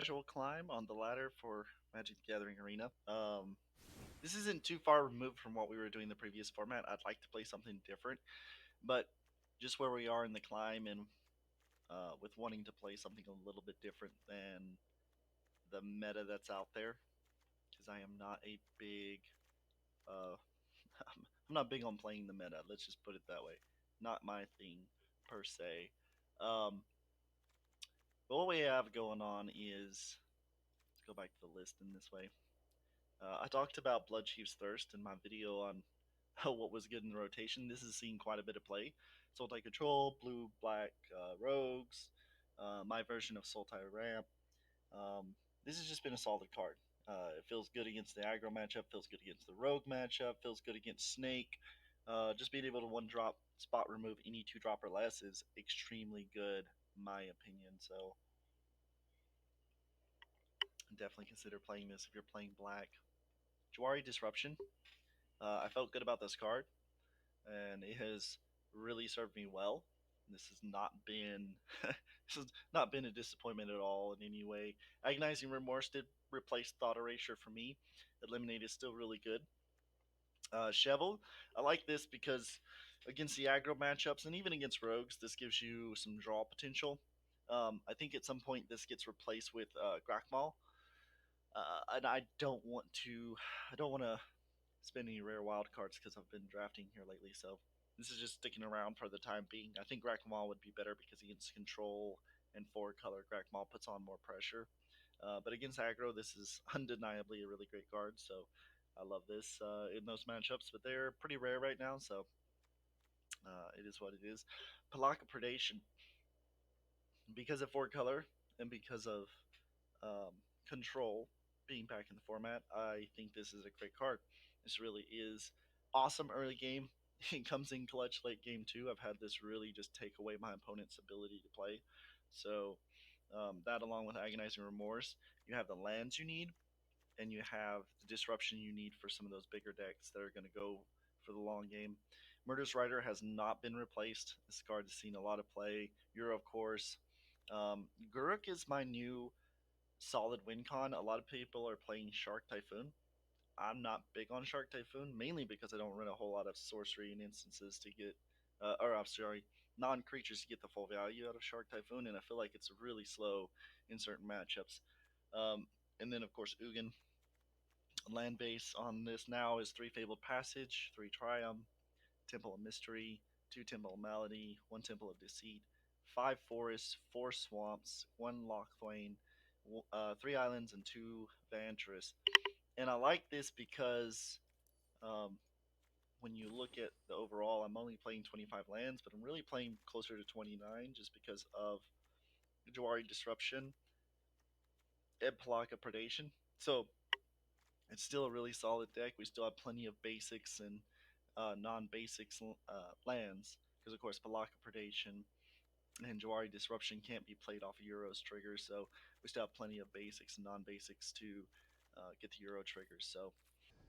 casual climb on the ladder for Magic the Gathering Arena. This isn't too far removed from what we were doing in the previous format. I'd like to play something different, but just where we are in the climb and with wanting to play something a little bit different than the meta that's out there, because I am not a big, uh, I'm not big on playing the meta. Let's just put it that way. Not my thing per se. Um, but what we have going on is let's go back to the list in this way. I talked about Blood Chief's Thirst in my video on what was good in the rotation. This has seen quite a bit of play. Sultai Control, Blue, Black, Rogues, my version of Sultai Ramp. Um, this has just been a solid card. It feels good against the aggro matchup, feels good against the Rogue matchup, feels good against Snake. Just being able to one drop spot remove any two drop or less is extremely good, my opinion. So definitely consider playing this if you're playing Black. Jawari Disruption. I felt good about this card, and it has really served me well. This has not been this has not been a disappointment at all in any way. Agonizing Remorse did replace Thought Erasure for me. Eliminate is still really good. Shovel, I like this because against the aggro matchups and even against rogues, this gives you some draw potential. I think at some point this gets replaced with Grakmal, and I don't want to spend any rare wild cards because I've been drafting here lately. So this is just sticking around for the time being. I think Grakmal would be better because against control and four color, Grakmal puts on more pressure. But against aggro, this is undeniably a really great card. So I love this in those matchups, but they're pretty rare right now. So it is what it is. Palaka Predation, because of four color and because of um, control being back in the format, I think this is a great card. This really is awesome early game. It comes in clutch late game too. I've had this really just take away my opponent's ability to play. So that along with agonizing remorse, you have the lands you need, and you have the disruption you need for some of those bigger decks that are going to go for the long game. Murder's Rider has not been replaced. This card has seen a lot of play. Euro, of course. Guruk is my new solid win con. A lot of people are playing Shark Typhoon. I'm not big on Shark Typhoon, mainly because I don't run a whole lot of sorcery and instances to get, or I'm sorry, non-creatures to get the full value out of Shark Typhoon, and I feel like it's really slow in certain matchups. And then, of course, Ugin. Land base on this now is 3 Fabled Passage, 3 Triumph, Temple of Mystery, 2 Temple of Malady, 1 Temple of Deceit, 5 Forests, 4 Swamps, 1 Lochthwain, 3 Islands, and 2 Vantress. And I like this because um, when you look at the overall, I'm only playing 25 lands, but I'm really playing closer to 29 just because of Jawari Disruption and Palaka Predation. So it's still a really solid deck. We still have plenty of basics and non-basics lands because, of course, Palaka Predation and Jawari Disruption can't be played off of Euro's triggers. So we still have plenty of basics and non-basics to get the Euro triggers. So,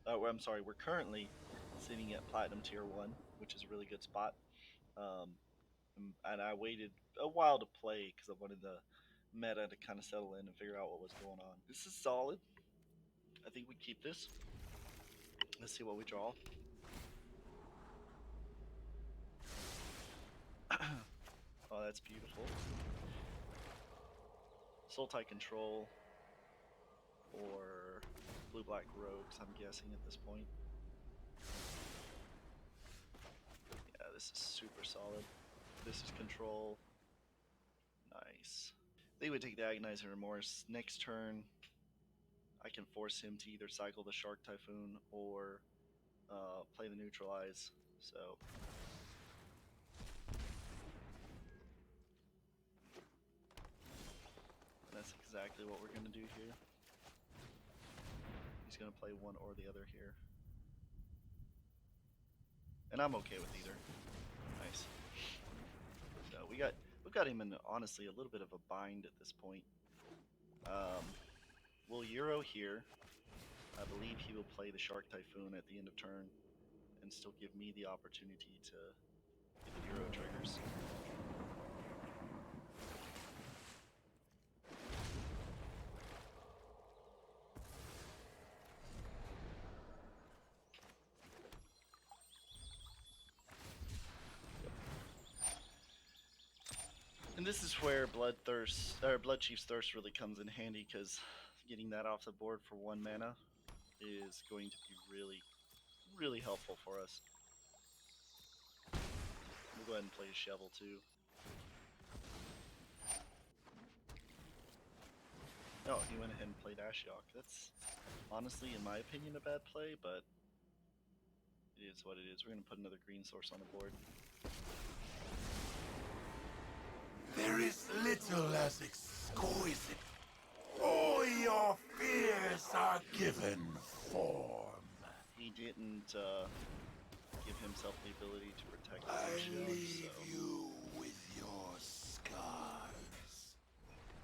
I'm sorry, we're currently sitting at Platinum Tier 1, which is a really good spot. Um, and I waited a while to play because I wanted the meta to kind of settle in and figure out what was going on. This is solid. I think we keep this. Let's see what we draw. Oh, that's beautiful. Sultai Control or Blue Black Rogues, I'm guessing at this point. Yeah, this is super solid. This is Control. Nice. They would take the Agonizing Remorse. Next turn, I can force him to either cycle the Shark Typhoon or play the Neutralize. So that's exactly what we're going to do here. He's going to play one or the other here. And I'm okay with either. Nice. So we've got him in honestly a little bit of a bind at this point. We'll Euro here. I believe he will play the Shark Typhoon at the end of turn and still give me the opportunity to get the Euro triggers. And this is where Bloodthirst or Bloodchief's Thirst really comes in handy, because getting that off the board for 1 mana is going to be really helpful for us. We'll go ahead and play a Shovel too. Oh, he went ahead and played Ashiok. That's honestly, in my opinion, a bad play, but it is what it is. We're going to put another green source on the board. There is little as exquisite. All your fears are given form. He didn't give himself the ability to protect I his Ashiok, leave so... you with your scars.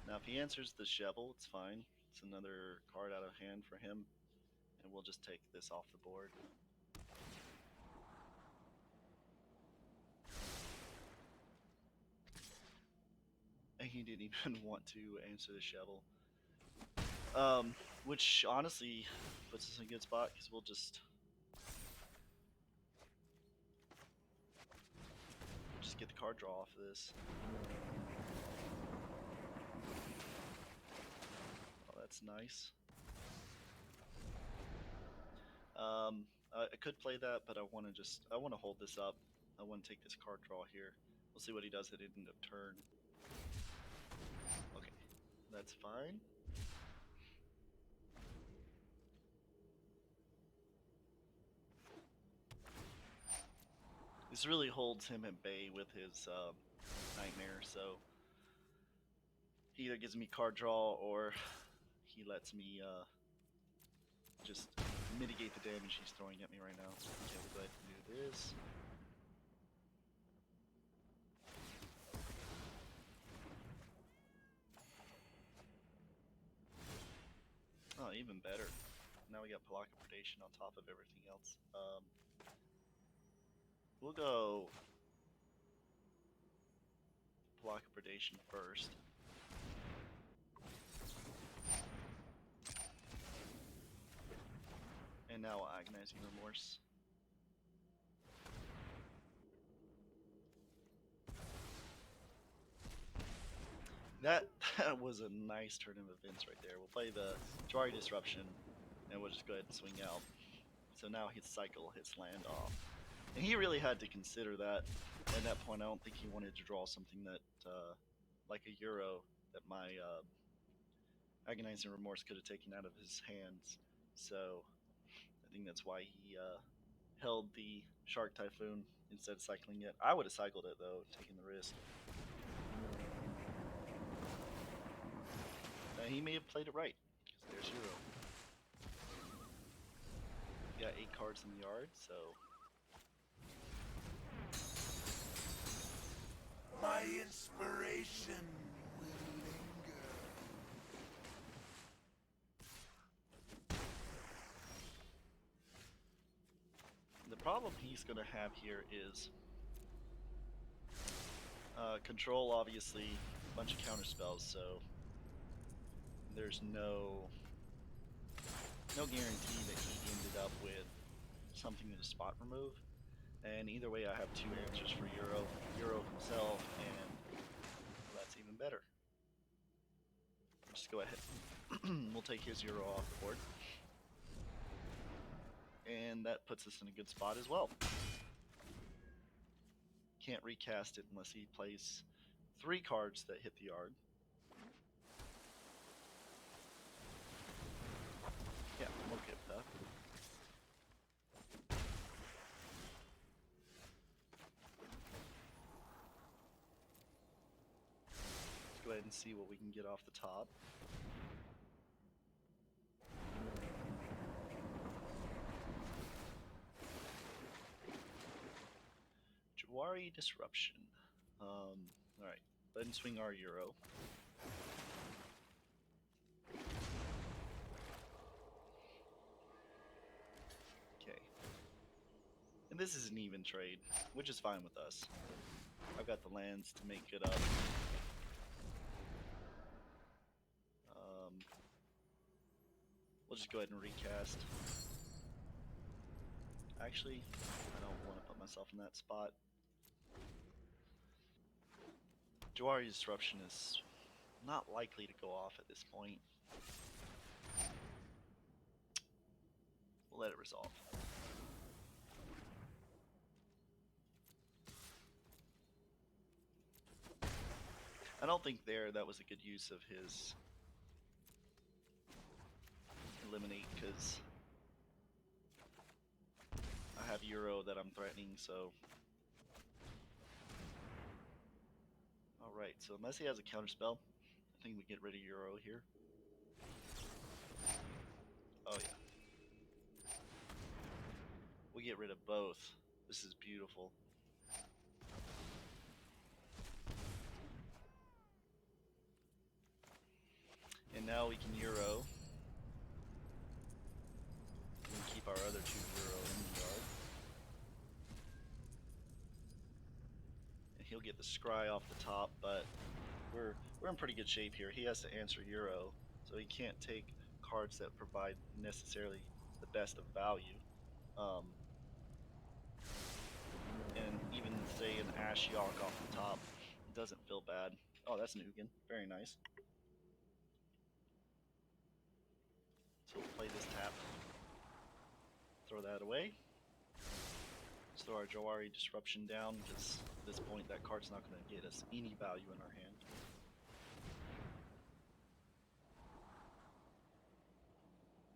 Now, if he answers the Shovel, it's fine. It's another card out of hand for him, and we'll just take this off the board. And he didn't even want to answer the Shovel. Which honestly puts us in a good spot, because we'll just get the card draw off of this. Oh, that's nice. I could play that, but I want to hold this up. I want to take this card draw here. We'll see what he does at the end of turn. Okay, that's fine. This really holds him at bay with his Nightmare, so he either gives me card draw or he lets me just mitigate the damage he's throwing at me right now. Okay, we'll go ahead and do this. Oh, even better. Now we got Palaka Predation on top of everything else. We'll go Palaka Predation first. And now Agonizing Remorse. That was a nice turn of events right there. We'll play the Jwari Disruption, and we'll just go ahead and swing out. So now his cycle, his land off. And he really had to consider that. At that point, I don't think he wanted to draw something that, like a Euro, that my Agonizing Remorse could have taken out of his hands. So I think that's why he held the Shark Typhoon instead of cycling it. I would have cycled it, though, taking the risk. He may have played it right, because there's Euro. We got 8 cards in the yard, so... My inspiration will linger. The problem he's going to have here is control, obviously, a bunch of counter spells, so there's no guarantee that he ended up with something to spot remove. And either way, I have 2 answers for Euro himself, and well, that's even better. Just go ahead. We'll take his Euro off the board. And that puts us in a good spot as well. Can't recast it unless he plays 3 cards that hit the yard. Yeah, I'm okay with that. Let's go ahead and see what we can get off the top. Jwari Disruption. Alright, go ahead and swing our Euro. Okay. And this is an even trade, which is fine with us. I've got the lands to make it up. We'll just go ahead and recast. Actually, I don't want to put myself in that spot. Jawari Disruption is not likely to go off at this point. We'll let it resolve. I don't think that was a good use of his eliminate because I have Euro that I'm threatening, so. Alright, so unless he has a counterspell, I think we get rid of Euro here. Oh yeah. We get rid of both. This is beautiful. And now we can Euro. We can keep our other 2 Euro in the yard. And he'll get the scry off the top, but we're in pretty good shape here. He has to answer Euro, so he can't take cards that provide necessarily the best of value. And even say an Ashiok off the top, it doesn't feel bad. Oh, that's an Ugin. Very nice. So we'll play this tap. Throw that away. Let's throw our Jawari Disruption down because at this point that card's not going to get us any value in our hand.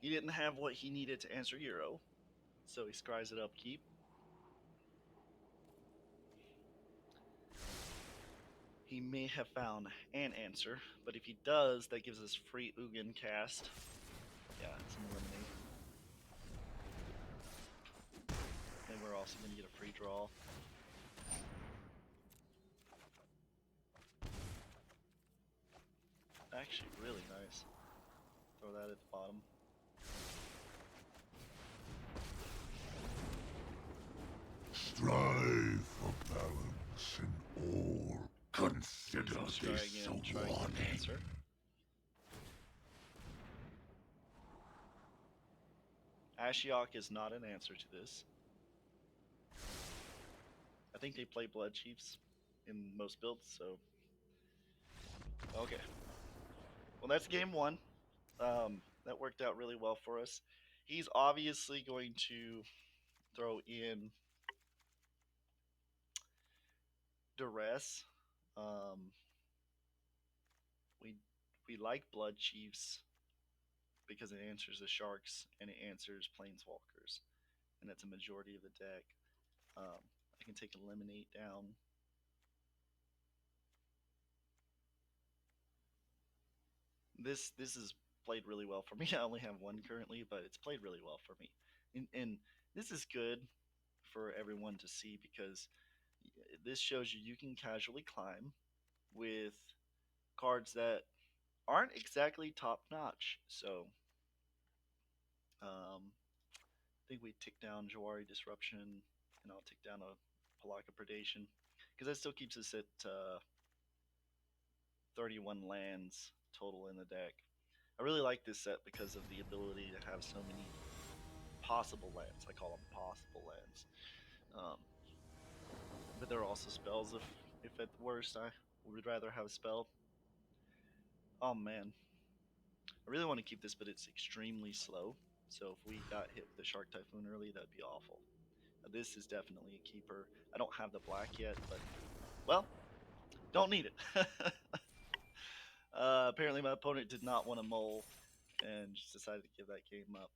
He didn't have what he needed to answer Euro, so he scries it upkeep. He may have found an answer, but if he does, that gives us free Ugin cast. Yeah, it's an eliminate. And we're also going to get a free draw. Actually, really nice. Throw that at the bottom. Strive for balance in all. Consider this a warning. Answer. Ashiok is not an answer to this. I think they play Blood Chiefs in most builds, so. Okay. Well, that's game 1. That worked out really well for us. He's obviously going to throw in Duress. We we like Blood Chiefs because it answers the Sharks and it answers Planeswalkers, and that's a majority of the deck. I can take Eliminate down. This is played really well for me. I only have 1 currently, but it's played really well for me, and this is good for everyone to see because this shows you can casually climb with cards that aren't exactly top notch. So I think we tick down Jawari Disruption, and I'll tick down a Palaka Predation because that still keeps us at 31 lands total in the deck. I really like this set because of the ability to have so many possible lands. I call them possible lands. Um, but there are also spells if at the worst I would rather have a spell. Oh man. I really want to keep this, but it's extremely slow. So if we got hit with the Shark Typhoon early, that'd be awful. Now, this is definitely a keeper. I don't have the black yet, but, well, don't need it. Apparently my opponent did not want to mull and just decided to give that game up.